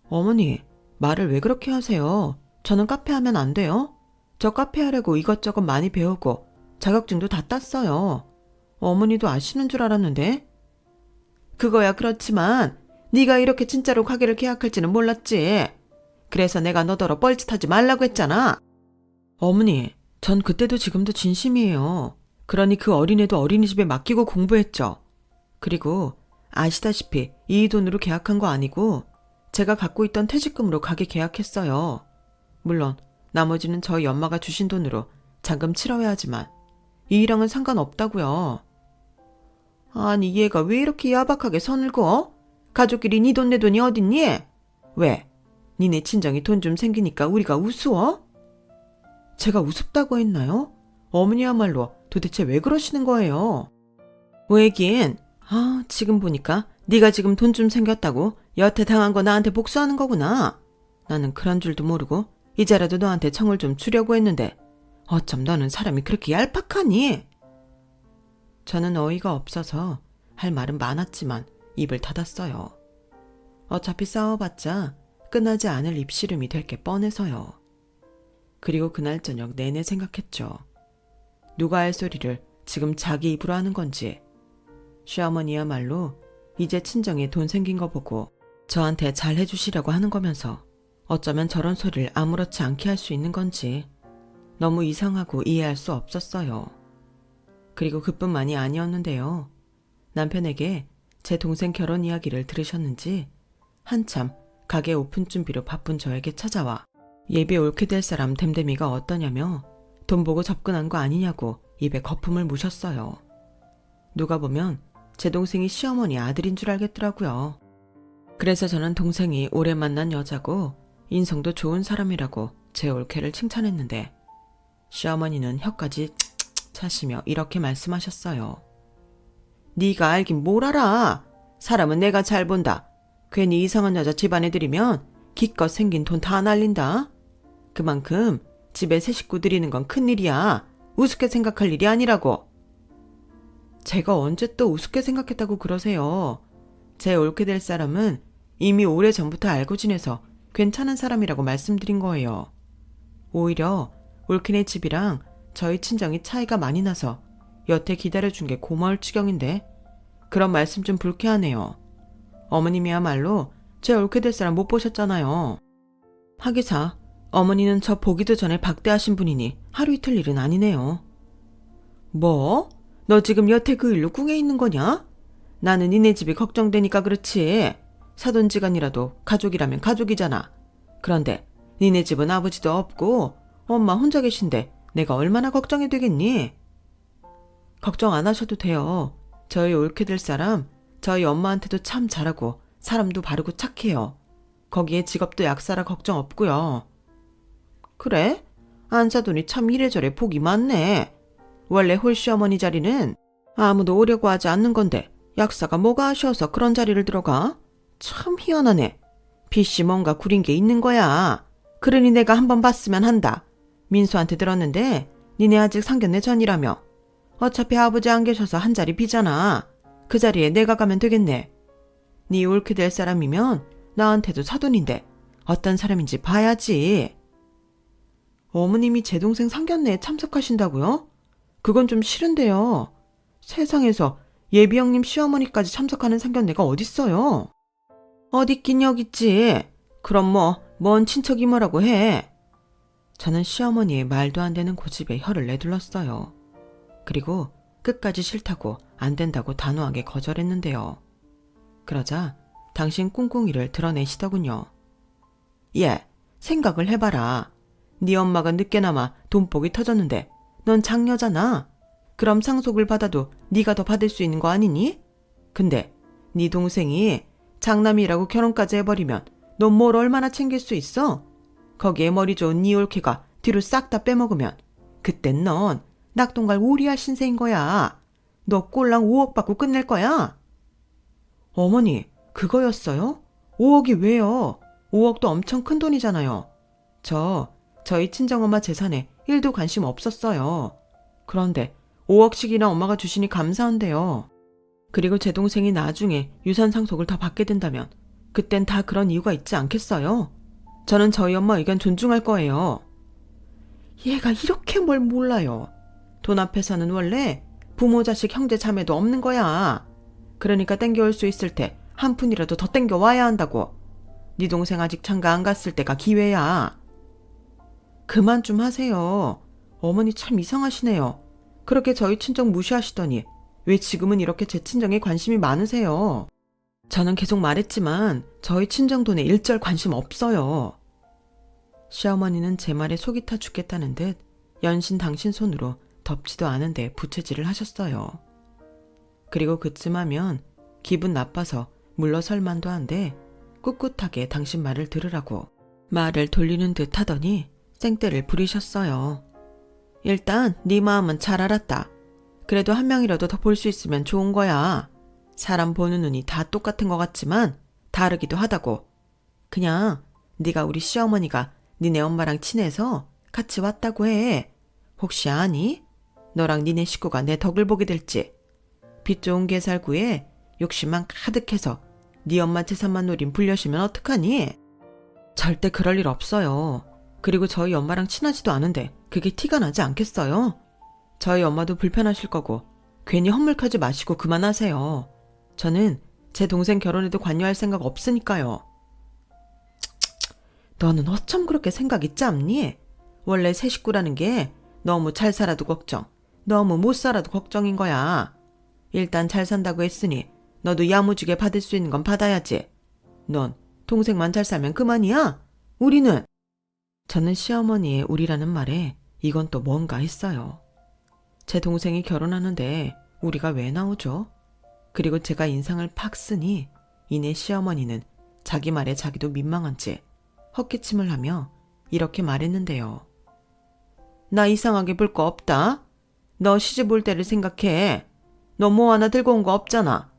Speaker 1: 어머니, 말을 왜 그렇게 하세요? 저는 카페 하면 안 돼요? 저 카페 하려고 이것저것 많이 배우고 자격증도 다 땄어요. 어머니도 아시는 줄 알았는데? 그거야 그렇지만 네가 이렇게 진짜로 가게를 계약할지는 몰랐지. 그래서 내가 너더러 뻘짓하지 말라고 했잖아. 어머니, 전 그때도 지금도 진심이에요. 그러니 그 어린애도 어린이집에 맡기고 공부했죠. 그리고 아시다시피 이 돈으로 계약한 거 아니고 제가 갖고 있던 퇴직금으로 가게 계약했어요. 물론 나머지는 저희 엄마가 주신 돈으로 잔금 치러야 하지만 이랑은 상관없다고요. 아니 얘가 왜 이렇게 야박하게 선을 그어? 가족끼리 네 돈 내 돈이 어딨니? 왜? 니네 친정이 돈 좀 생기니까 우리가 우스워? 제가 우습다고 했나요? 어머니야말로 도대체 왜 그러시는 거예요? 왜긴? 지금 보니까 네가 지금 돈 좀 생겼다고 여태 당한 거 나한테 복수하는 거구나. 나는 그런 줄도 모르고 이제라도 너한테 청을 좀 주려고 했는데 어쩜 너는 사람이 그렇게 얄팍하니? 저는 어이가 없어서 할 말은 많았지만 입을 닫았어요. 어차피 싸워봤자 끝나지 않을 입씨름이 될 게 뻔해서요. 그리고 그날 저녁 내내 생각했죠. 누가 할 소리를 지금 자기 입으로 하는 건지. 시어머니야말로 이제 친정에 돈 생긴 거 보고 저한테 잘 해주시라고 하는 거면서 어쩌면 저런 소리를 아무렇지 않게 할 수 있는 건지 너무 이상하고 이해할 수 없었어요. 그리고 그뿐만이 아니었는데요. 남편에게 제 동생 결혼 이야기를 들으셨는지 한참 가게 오픈 준비로 바쁜 저에게 찾아와 예비에 옳게 될 사람 댐댐이가 어떠냐며 돈 보고 접근한 거 아니냐고 입에 거품을 무셨어요. 누가 보면 제 동생이 시어머니 아들인 줄 알겠더라고요. 그래서 저는 동생이 오래 만난 여자고 인성도 좋은 사람이라고 제 올케를 칭찬했는데 시어머니는 혀까지 칙칙 차시며 이렇게 말씀하셨어요. 네가 알긴 뭘 알아. 사람은 내가 잘 본다. 괜히 이상한 여자 집안에 들이면 기껏 생긴 돈 다 날린다. 그만큼 집에 새 식구 들이는 건 큰일이야. 우습게 생각할 일이 아니라고. 제가 언제 또 우습게 생각했다고 그러세요. 제 옳게 될 사람은 이미 오래전부터 알고 지내서 괜찮은 사람이라고 말씀드린 거예요. 오히려 올케네 집이랑 저희 친정이 차이가 많이 나서 여태 기다려준 게 고마울 지경인데 그런 말씀 좀 불쾌하네요. 어머님이야말로 제 옳게 될 사람 못 보셨잖아요. 하기사 어머니는 저 보기도 전에 박대하신 분이니 하루 이틀 일은 아니네요. 뭐? 너 지금 여태 그 일로 꿍해 있는 거냐? 나는 니네 집이 걱정되니까 그렇지. 사돈지간이라도 가족이라면 가족이잖아. 그런데 니네 집은 아버지도 없고 엄마 혼자 계신데 내가 얼마나 걱정이 되겠니? 걱정 안 하셔도 돼요. 저희 옳게 될 사람 저희 엄마한테도 참 잘하고 사람도 바르고 착해요. 거기에 직업도 약사라 걱정 없고요. 그래? 안사돈이 참 이래저래 복이 많네. 원래 홀시어머니 자리는 아무도 오려고 하지 않는 건데 약사가 뭐가 아쉬워서 그런 자리를 들어가? 참 희한하네. 빛이 뭔가 구린 게 있는 거야. 그러니 내가 한번 봤으면 한다. 민수한테 들었는데 니네 아직 상견례 전이라며. 어차피 아버지 안 계셔서 한 자리 비잖아. 그 자리에 내가 가면 되겠네. 네 옳게 될 사람이면 나한테도 사돈인데 어떤 사람인지 봐야지. 어머님이 제 동생 상견례에 참석하신다고요? 그건 좀 싫은데요. 세상에서 예비 형님 시어머니까지 참석하는 상견례가 어딨어요? 어딨긴 여기 있지. 그럼 뭔 친척이 뭐라고 해. 저는 시어머니의 말도 안 되는 고집에 혀를 내둘렀어요. 그리고 끝까지 싫다고 안 된다고 단호하게 거절했는데요. 그러자 당신 꿍꿍이를 드러내시더군요. 예, 생각을 해봐라. 네 엄마가 늦게나마 돈복이 터졌는데 넌 장녀잖아. 그럼 상속을 받아도 네가 더 받을 수 있는 거 아니니? 근데 네 동생이 장남이라고 결혼까지 해버리면 넌 뭘 얼마나 챙길 수 있어? 거기에 머리 좋은 니 올케가 뒤로 싹 다 빼먹으면 그땐 넌 낙동갈 오리알 신세인 거야. 너 꼴랑 5억 받고 끝낼 거야. 어머니, 그거였어요? 5억이 왜요? 5억도 엄청 큰 돈이잖아요. 저희 친정엄마 재산에 1도 관심 없었어요. 그런데 5억씩이나 엄마가 주시니 감사한데요. 그리고 제 동생이 나중에 유산 상속을 더 받게 된다면 그땐 다 그런 이유가 있지 않겠어요? 저는 저희 엄마 의견 존중할 거예요. 얘가 이렇게 뭘 몰라요. 돈 앞에서는 원래 부모, 자식, 형제, 자매도 없는 거야. 그러니까 땡겨올 수 있을 때 한 푼이라도 더 땡겨와야 한다고. 네 동생 아직 장가 안 갔을 때가 기회야. 그만 좀 하세요. 어머니 참 이상하시네요. 그렇게 저희 친정 무시하시더니 왜 지금은 이렇게 제 친정에 관심이 많으세요? 저는 계속 말했지만 저희 친정 돈에 일절 관심 없어요. 시어머니는 제 말에 속이 타 죽겠다는 듯 연신 당신 손으로 덮지도 않은데 부채질을 하셨어요. 그리고 그쯤 하면 기분 나빠서 물러설 만도 한데 꿋꿋하게 당신 말을 들으라고 말을 돌리는 듯 하더니 생떼를 부리셨어요. 일단 네 마음은 잘 알았다. 그래도 한 명이라도 더 볼 수 있으면 좋은 거야. 사람 보는 눈이 다 똑같은 것 같지만 다르기도 하다고. 그냥 네가 우리 시어머니가 니네 엄마랑 친해서 같이 왔다고 해. 혹시 아니? 너랑 니네 식구가 내 덕을 보게 될지. 빚 좋은 개살구에 욕심만 가득해서 네 엄마 재산만 노린 불려시면 어떡하니? 절대 그럴 일 없어요. 그리고 저희 엄마랑 친하지도 않은데 그게 티가 나지 않겠어요? 저희 엄마도 불편하실 거고 괜히 헛물카지 마시고 그만하세요. 저는 제 동생 결혼에도 관여할 생각 없으니까요. 너는 어쩜 그렇게 생각이 짧니? 원래 새 식구라는 게 너무 잘 살아도 걱정, 너무 못 살아도 걱정인 거야. 일단 잘 산다고 했으니 너도 야무지게 받을 수 있는 건 받아야지. 넌 동생만 잘 살면 그만이야? 우리는? 저는 시어머니의 우리라는 말에 이건 또 뭔가 했어요. 제 동생이 결혼하는데 우리가 왜 나오죠? 그리고 제가 인상을 팍 쓰니 이내 시어머니는 자기 말에 자기도 민망한지 헛기침을 하며 이렇게 말했는데요. 나 이상하게 볼 거 없다. 너 시집 올 때를 생각해. 너 뭐 하나 들고 온 거 없잖아.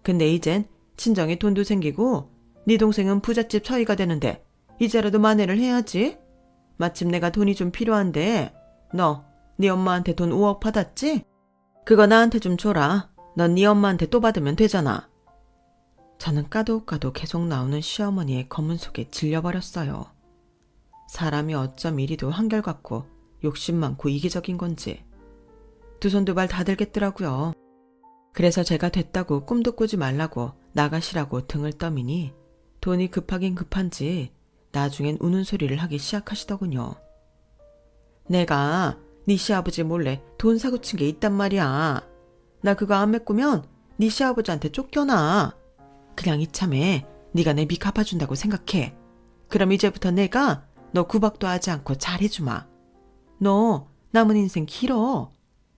Speaker 1: 근데 이젠 친정에 돈도 생기고 네 동생은 부잣집 처위가 되는데 이제라도 만회를 해야지. 마침 내가 돈이 좀 필요한데 너 네 엄마한테 돈 5억 받았지? 그거 나한테 좀 줘라. 넌 네 엄마한테 또 받으면 되잖아. 저는 까독까독 계속 나오는 시어머니의 검은 속에 질려버렸어요. 사람이 어쩜 이리도 한결같고 욕심 많고 이기적인 건지 두 손 두 발 다 들겠더라고요. 그래서 제가 됐다고 꿈도 꾸지 말라고 나가시라고 등을 떠미니 돈이 급하긴 급한지 나중엔 우는 소리를 하기 시작하시더군요. 내가 네 시아버지 몰래 돈 사고 친 게 있단 말이야. 나 그거 안 메꾸면 네 시아버지한테 쫓겨나. 그냥 이참에 네가 내 빚 갚아준다고 생각해. 그럼 이제부터 내가 너 구박도 하지 않고 잘해주마. 너 남은 인생 길어.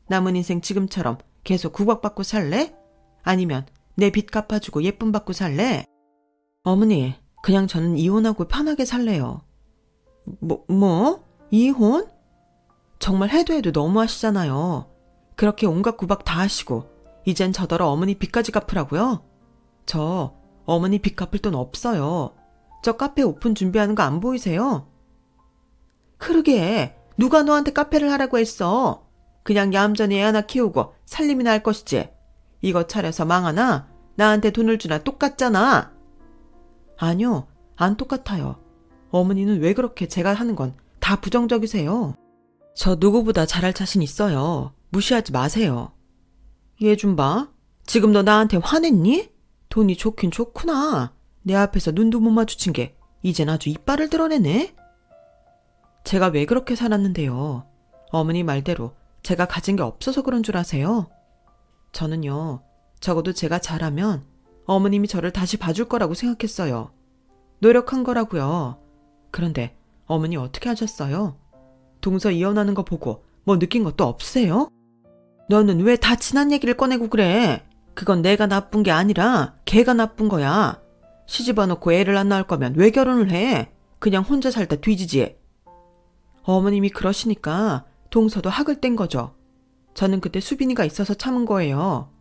Speaker 1: 남은 인생 지금처럼 계속 구박받고 살래? 아니면 내 빚 갚아주고 예쁨 받고 살래? 어머니, 그냥 저는 이혼하고 편하게 살래요. 뭐? 이혼? 정말 해도 너무하시잖아요. 그렇게 온갖 구박 다 하시고 이젠 저더러 어머니 빚까지 갚으라고요? 저 어머니 빚 갚을 돈 없어요. 저 카페 오픈 준비하는 거 안 보이세요? 그러게 누가 너한테 카페를 하라고 했어. 그냥 얌전히 애 하나 키우고 살림이나 할 것이지. 이거 차려서 망하나 나한테 돈을 주나 똑같잖아. 아니요, 안 똑같아요. 어머니는 왜 그렇게 제가 하는 건 다 부정적이세요. 저 누구보다 잘할 자신 있어요. 무시하지 마세요. 얘 좀 봐. 지금 너 나한테 화냈니? 돈이 좋긴 좋구나. 내 앞에서 눈도 못 마주친 게 이젠 아주 이빨을 드러내네. 제가 왜 그렇게 살았는데요. 어머니 말대로 제가 가진 게 없어서 그런 줄 아세요? 저는요, 적어도 제가 잘하면 어머님이 저를 다시 봐줄 거라고 생각했어요. 노력한 거라고요. 그런데 어머니 어떻게 하셨어요? 동서 이혼하는 거 보고 뭐 느낀 것도 없으세요? 너는 왜 다 지난 얘기를 꺼내고 그래? 그건 내가 나쁜 게 아니라 걔가 나쁜 거야. 시집와 놓고 애를 안 낳을 거면 왜 결혼을 해? 그냥 혼자 살다 뒤지지. 어머님이 그러시니까 동서도 학을 뗀 거죠. 저는 그때 수빈이가 있어서 참은 거예요.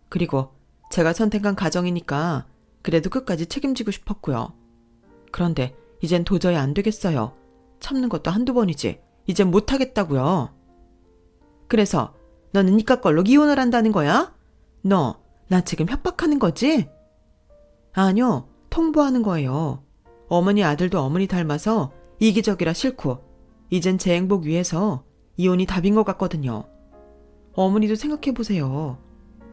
Speaker 1: 그리고 제가 선택한 가정이니까 그래도 끝까지 책임지고 싶었고요. 그런데 이젠 도저히 안 되겠어요. 참는 것도 한두 번이지. 이젠 못하겠다고요. 그래서 너는 니까 걸로 이혼을 한다는 거야? 너 나 지금 협박하는 거지? 아니요. 통보하는 거예요. 어머니 아들도 어머니 닮아서 이기적이라 싫고 이젠 제 행복 위해서 이혼이 답인 것 같거든요. 어머니도 생각해보세요.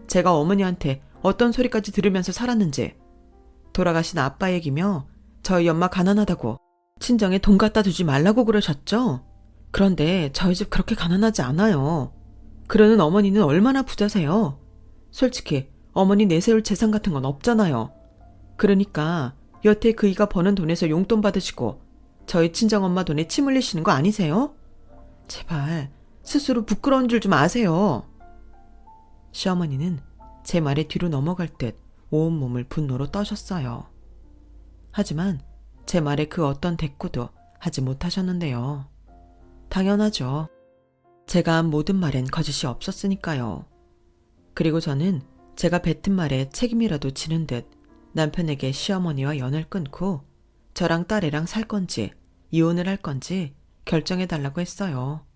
Speaker 1: 제가 어머니한테 어떤 소리까지 들으면서 살았는지. 돌아가신 아빠 얘기며 저희 엄마 가난하다고 친정에 돈 갖다 두지 말라고 그러셨죠? 그런데 저희 집 그렇게 가난하지 않아요. 그러는 어머니는 얼마나 부자세요? 솔직히 어머니 내세울 재산 같은 건 없잖아요. 그러니까 여태 그이가 버는 돈에서 용돈 받으시고 저희 친정엄마 돈에 침 흘리시는 거 아니세요? 제발 스스로 부끄러운 줄 좀 아세요. 시어머니는 제 말에 뒤로 넘어갈 듯 온몸을 분노로 떠셨어요. 하지만 제 말에 그 어떤 대꾸도 하지 못하셨는데요. 당연하죠. 제가 한 모든 말엔 거짓이 없었으니까요. 그리고 저는 제가 뱉은 말에 책임이라도 지는 듯 남편에게 시어머니와 연을 끊고 저랑 딸애랑 살 건지 이혼을 할 건지 결정해달라고 했어요.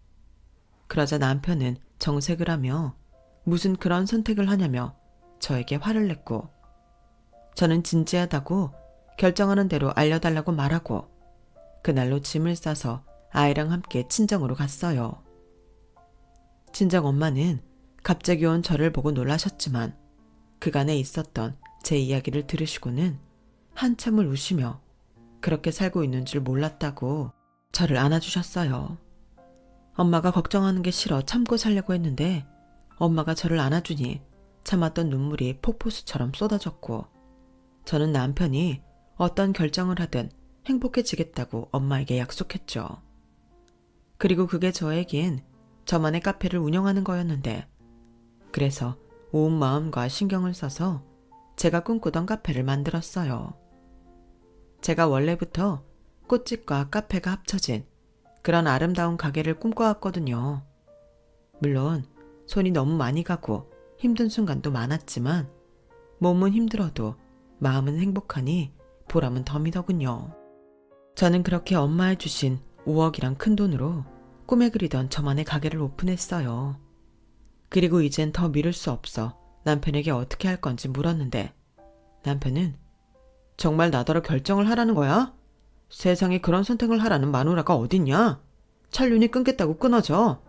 Speaker 1: 그러자 남편은 정색을 하며 무슨 그런 선택을 하냐며 저에게 화를 냈고 저는 진지하다고 결정하는 대로 알려달라고 말하고 그날로 짐을 싸서 아이랑 함께 친정으로 갔어요. 친정 엄마는 갑자기 온 저를 보고 놀라셨지만 그간에 있었던 제 이야기를 들으시고는 한참을 우시며 그렇게 살고 있는 줄 몰랐다고 저를 안아주셨어요. 엄마가 걱정하는 게 싫어 참고 살려고 했는데 엄마가 저를 안아주니 참았던 눈물이 폭포수처럼 쏟아졌고 저는 남편이 어떤 결정을 하든 행복해지겠다고 엄마에게 약속했죠. 그리고 그게 저에겐 저만의 카페를 운영하는 거였는데 그래서 온 마음과 신경을 써서 제가 꿈꾸던 카페를 만들었어요. 제가 원래부터 꽃집과 카페가 합쳐진 그런 아름다운 가게를 꿈꿔왔거든요. 물론 손이 너무 많이 가고 힘든 순간도 많았지만 몸은 힘들어도 마음은 행복하니 보람은 덤이더군요. 저는 그렇게 엄마의 주신 5억이란 큰 돈으로 꿈에 그리던 저만의 가게를 오픈했어요. 그리고 이젠 더 미룰 수 없어 남편에게 어떻게 할 건지 물었는데 남편은 정말 나더러 결정을 하라는 거야? 세상에 그런 선택을 하라는 마누라가 어딨냐? 찰윤이 끊겠다고 끊어져.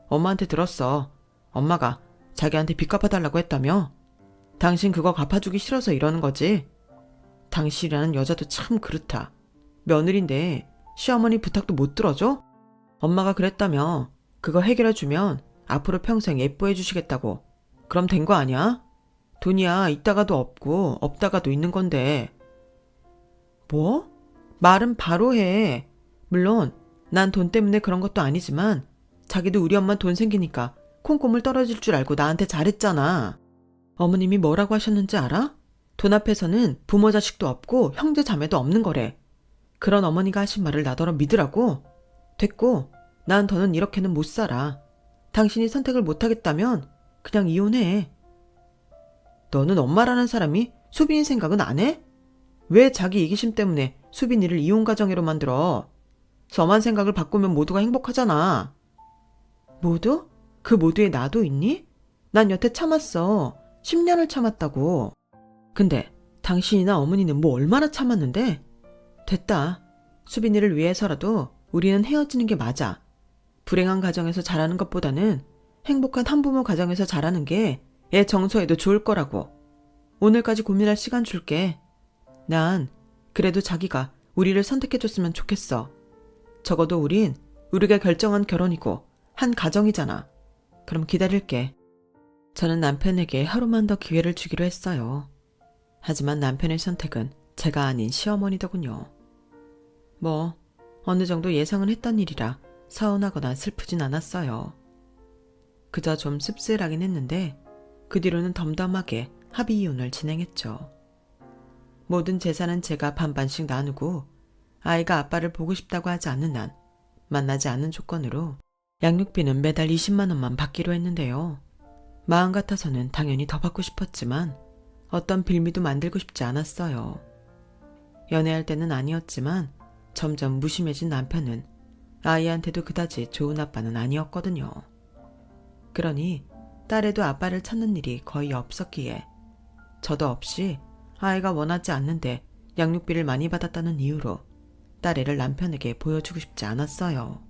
Speaker 1: 엄마한테 들었어. 엄마가 자기한테 빚 갚아달라고 했다며? 당신 그거 갚아주기 싫어서 이러는 거지. 당신이라는 여자도 참 그렇다. 며느리인데 시어머니 부탁도 못 들어줘? 엄마가 그랬다며 그거 해결해주면 앞으로 평생 예뻐해 주시겠다고. 그럼 된 거 아니야? 돈이야 있다가도 없고 없다가도 있는 건데. 뭐? 말은 바로 해. 물론 난 돈 때문에 그런 것도 아니지만 자기도 우리 엄마 돈 생기니까 콩고물 떨어질 줄 알고 나한테 잘했잖아. 어머님이 뭐라고 하셨는지 알아? 돈 앞에서는 부모 자식도 없고 형제 자매도 없는 거래. 그런 어머니가 하신 말을 나더러 믿으라고? 됐고 난 더는 이렇게는 못 살아. 당신이 선택을 못하겠다면 그냥 이혼해. 너는 엄마라는 사람이 수빈이 생각은 안 해? 왜 자기 이기심 때문에 수빈이를 이혼 가정으로 만들어? 저만 생각을 바꾸면 모두가 행복하잖아. 모두? 그 모두에 나도 있니? 난 여태 참았어. 10년을 참았다고. 근데 당신이나 어머니는 뭐 얼마나 참았는데? 됐다. 수빈이를 위해서라도 우리는 헤어지는 게 맞아. 불행한 가정에서 자라는 것보다는 행복한 한부모 가정에서 자라는 게 애 정서에도 좋을 거라고. 오늘까지 고민할 시간 줄게. 난 그래도 자기가 우리를 선택해줬으면 좋겠어. 적어도 우린 우리가 결정한 결혼이고 한 가정이잖아. 그럼 기다릴게. 저는 남편에게 하루만 더 기회를 주기로 했어요. 하지만 남편의 선택은 제가 아닌 시어머니더군요. 뭐 어느 정도 예상은 했던 일이라 서운하거나 슬프진 않았어요. 그저 좀 씁쓸하긴 했는데 그 뒤로는 덤덤하게 합의 이혼을 진행했죠. 모든 재산은 제가 반반씩 나누고 아이가 아빠를 보고 싶다고 하지 않는 한 만나지 않는 조건으로 양육비는 매달 20만 원만 받기로 했는데요. 마음 같아서는 당연히 더 받고 싶었지만 어떤 빌미도 만들고 싶지 않았어요. 연애할 때는 아니었지만 점점 무심해진 남편은 아이한테도 그다지 좋은 아빠는 아니었거든요. 그러니 딸애도 아빠를 찾는 일이 거의 없었기에 저도 없이 아이가 원하지 않는데 양육비를 많이 받았다는 이유로 딸애를 남편에게 보여주고 싶지 않았어요.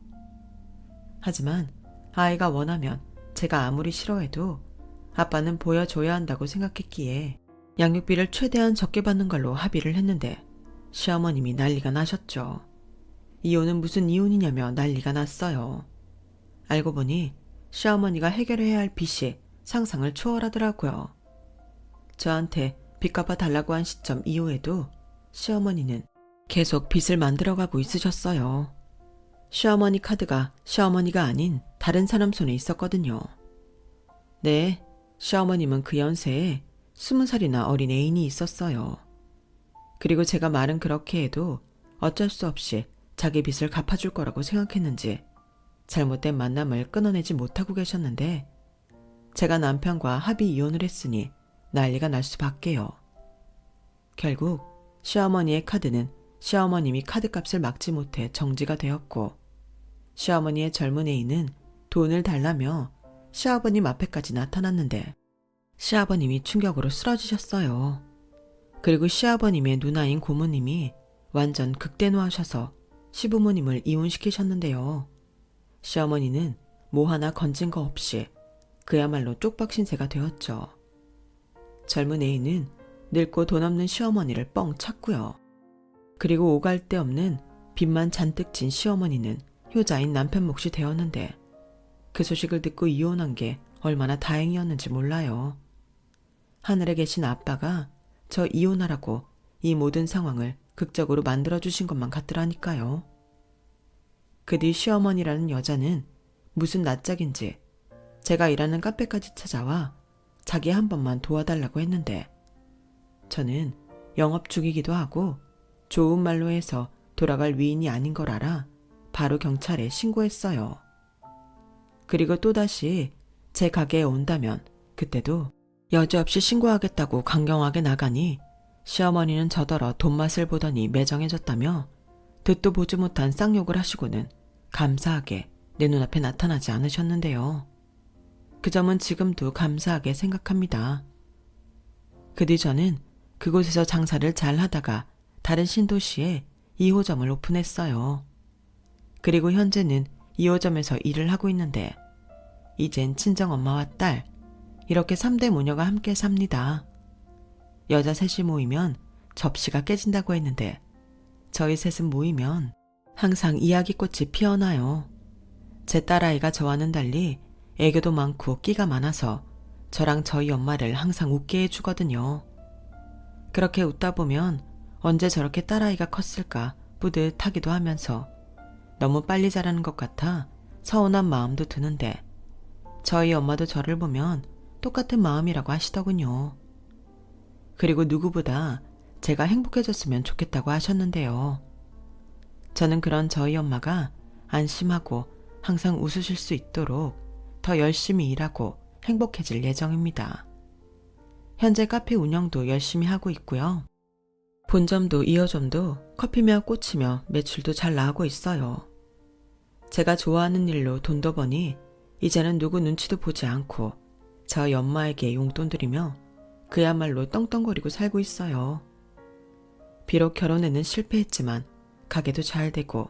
Speaker 1: 하지만 아이가 원하면 제가 아무리 싫어해도 아빠는 보여줘야 한다고 생각했기에 양육비를 최대한 적게 받는 걸로 합의를 했는데 시어머님이 난리가 나셨죠. 이혼은 무슨 이혼이냐며 난리가 났어요. 알고 보니 시어머니가 해결해야 할 빚이 상상을 초월하더라고요. 저한테 빚 갚아달라고 한 시점 이후에도 시어머니는 계속 빚을 만들어가고 있으셨어요. 시어머니 카드가 시어머니가 아닌 다른 사람 손에 있었거든요. 네, 시어머님은 그 연세에 20살이나 어린 애인이 있었어요. 그리고 제가 말은 그렇게 해도 어쩔 수 없이 자기 빚을 갚아줄 거라고 생각했는지 잘못된 만남을 끊어내지 못하고 계셨는데 제가 남편과 합의 이혼을 했으니 난리가 날 수밖에요. 결국 시어머니의 카드는 시어머님이 카드값을 막지 못해 정지가 되었고 시어머니의 젊은 애인은 돈을 달라며 시아버님 앞에까지 나타났는데 시아버님이 충격으로 쓰러지셨어요. 그리고 시아버님의 누나인 고모님이 완전 극대노하셔서 시부모님을 이혼시키셨는데요. 시어머니는 뭐 하나 건진 거 없이 그야말로 쪽박 신세가 되었죠. 젊은 애인은 늙고 돈 없는 시어머니를 뻥 찼고요. 그리고 오갈 데 없는 빚만 잔뜩 진 시어머니는 효자인 남편 몫이 되었는데 그 소식을 듣고 이혼한 게 얼마나 다행이었는지 몰라요. 하늘에 계신 아빠가 저 이혼하라고 이 모든 상황을 극적으로 만들어주신 것만 같더라니까요. 그 뒤 시어머니라는 여자는 무슨 낯짝인지 제가 일하는 카페까지 찾아와 자기 한 번만 도와달라고 했는데 저는 영업 중이기도 하고 좋은 말로 해서 돌아갈 위인이 아닌 걸 알아 바로 경찰에 신고했어요. 그리고 또다시 제 가게에 온다면 그때도 여지없이 신고하겠다고 강경하게 나가니 시어머니는 저더러 돈맛을 보더니 매정해졌다며 듣도 보지 못한 쌍욕을 하시고는 감사하게 내 눈앞에 나타나지 않으셨는데요. 그 점은 지금도 감사하게 생각합니다. 그 뒤 저는 그곳에서 장사를 잘 하다가 다른 신도시에 2호점을 오픈했어요. 그리고 현재는 2호점에서 일을 하고 있는데 이젠 친정엄마와 딸 이렇게 3대 모녀가 함께 삽니다. 여자 셋이 모이면 접시가 깨진다고 했는데 저희 셋은 모이면 항상 이야기꽃이 피어나요. 제 딸아이가 저와는 달리 애교도 많고 끼가 많아서 저랑 저희 엄마를 항상 웃게 해주거든요. 그렇게 웃다 보면 언제 저렇게 딸아이가 컸을까 뿌듯하기도 하면서 너무 빨리 자라는 것 같아 서운한 마음도 드는데 저희 엄마도 저를 보면 똑같은 마음이라고 하시더군요. 그리고 누구보다 제가 행복해졌으면 좋겠다고 하셨는데요. 저는 그런 저희 엄마가 안심하고 항상 웃으실 수 있도록 더 열심히 일하고 행복해질 예정입니다. 현재 카페 운영도 열심히 하고 있고요. 본점도 2호점도 커피며 꽂히며 매출도 잘 나가고 있어요. 제가 좋아하는 일로 돈도 버니 이제는 누구 눈치도 보지 않고 저희 엄마에게 용돈 드리며 그야말로 떵떵거리고 살고 있어요. 비록 결혼에는 실패했지만 가게도 잘 되고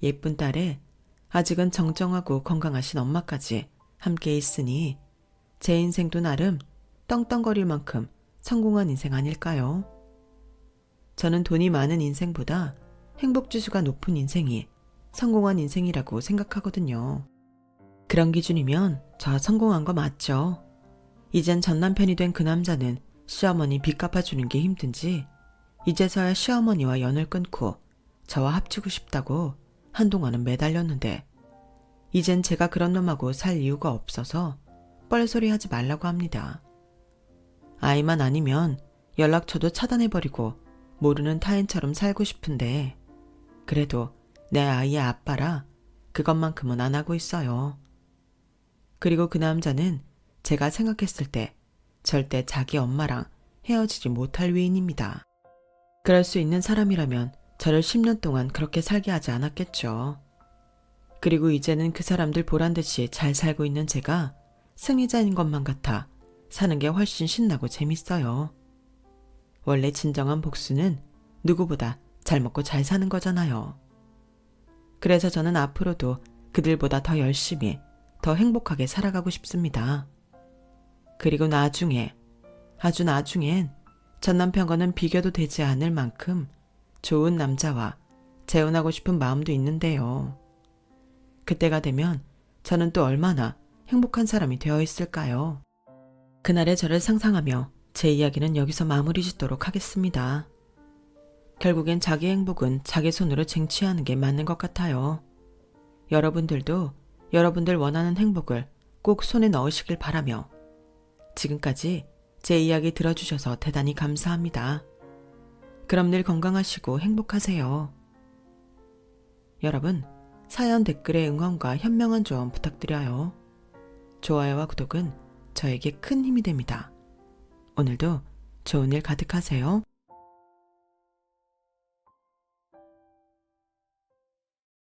Speaker 1: 예쁜 딸에 아직은 정정하고 건강하신 엄마까지 함께 있으니 제 인생도 나름 떵떵거릴 만큼 성공한 인생 아닐까요? 저는 돈이 많은 인생보다 행복지수가 높은 인생이 성공한 인생이라고 생각하거든요. 그런 기준이면 저 성공한 거 맞죠? 이젠 전남편이 된 그 남자는 시어머니 빚 갚아주는 게 힘든지 이제서야 시어머니와 연을 끊고 저와 합치고 싶다고 한동안은 매달렸는데 이젠 제가 그런 놈하고 살 이유가 없어서 뻘소리 하지 말라고 합니다. 아이만 아니면 연락처도 차단해버리고 모르는 타인처럼 살고 싶은데 그래도 내 아이의 아빠라 그것만큼은 안 하고 있어요. 그리고 그 남자는 제가 생각했을 때 절대 자기 엄마랑 헤어지지 못할 위인입니다. 그럴 수 있는 사람이라면 저를 10년 동안 그렇게 살게 하지 않았겠죠. 그리고 이제는 그 사람들 보란듯이 잘 살고 있는 제가 승리자인 것만 같아 사는 게 훨씬 신나고 재밌어요. 원래 진정한 복수는 누구보다 잘 먹고 잘 사는 거잖아요. 그래서 저는 앞으로도 그들보다 더 열심히, 더 행복하게 살아가고 싶습니다. 그리고 나중에, 아주 나중엔 전 남편과는 비교도 되지 않을 만큼 좋은 남자와 재혼하고 싶은 마음도 있는데요. 그때가 되면 저는 또 얼마나 행복한 사람이 되어 있을까요? 그날의 저를 상상하며 제 이야기는 여기서 마무리 짓도록 하겠습니다. 결국엔 자기 행복은 자기 손으로 쟁취하는 게 맞는 것 같아요. 여러분들도 여러분들 원하는 행복을 꼭 손에 넣으시길 바라며 지금까지 제 이야기 들어주셔서 대단히 감사합니다. 그럼 늘 건강하시고 행복하세요. 여러분, 사연 댓글에 응원과 현명한 조언 부탁드려요. 좋아요와 구독은 저에게 큰 힘이 됩니다. 오늘도 좋은 일 가득하세요.